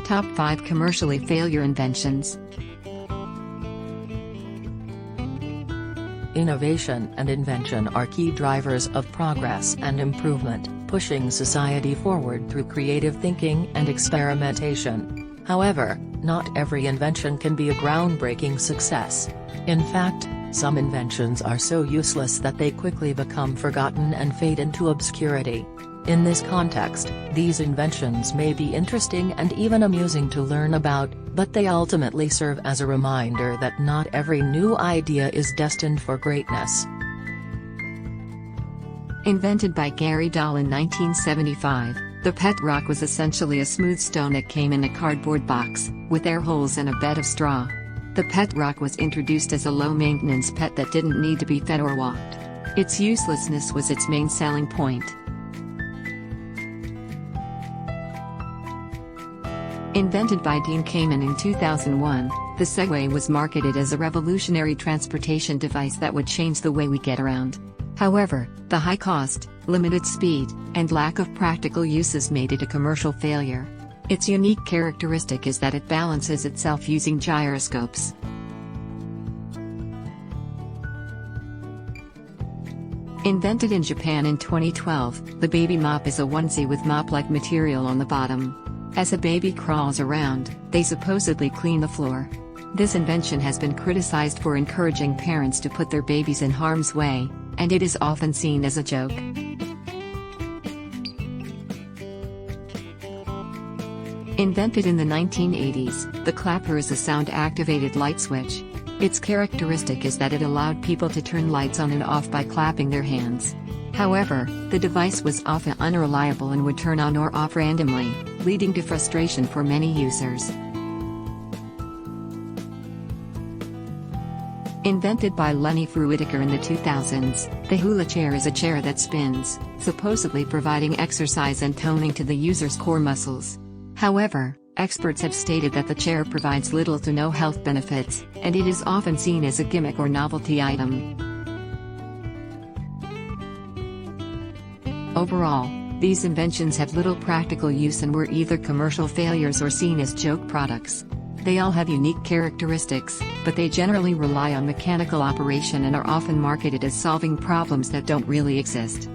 Top 5 Commercially Failure Inventions. Innovation and invention are key drivers of progress and improvement, pushing society forward through creative thinking and experimentation. However, not every invention can be a groundbreaking success. In fact, some inventions are so useless that they quickly become forgotten and fade into obscurity. In this context, these inventions may be interesting and even amusing to learn about, but they ultimately serve as a reminder that not every new idea is destined for greatness. Invented by Gary Dahl in 1975, the pet rock was essentially a smooth stone that came in a cardboard box, with air holes and a bed of straw. The pet rock was introduced as a low-maintenance pet that didn't need to be fed or walked. Its uselessness was its main selling point. Invented by Dean Kamen in 2001, the Segway was marketed as a revolutionary transportation device that would change the way we get around. However, the high cost, limited speed, and lack of practical uses made it a commercial failure. Its unique characteristic is that it balances itself using gyroscopes. Invented in Japan in 2012, the baby mop is a onesie with mop-like material on the bottom. As a baby crawls around, they supposedly clean the floor. This invention has been criticized for encouraging parents to put their babies in harm's way, and it is often seen as a joke. Invented in the 1980s, the clapper is a sound-activated light switch. Its characteristic is that it allowed people to turn lights on and off by clapping their hands. However, the device was often unreliable and would turn on or off randomly, leading to frustration for many users. Invented by Lenny Fruitiker in the 2000s, the Hula Chair is a chair that spins, supposedly providing exercise and toning to the user's core muscles. However, experts have stated that the chair provides little to no health benefits, and it is often seen as a gimmick or novelty item. Overall, these inventions have little practical use and were either commercial failures or seen as joke products. They all have unique characteristics, but they generally rely on mechanical operation and are often marketed as solving problems that don't really exist.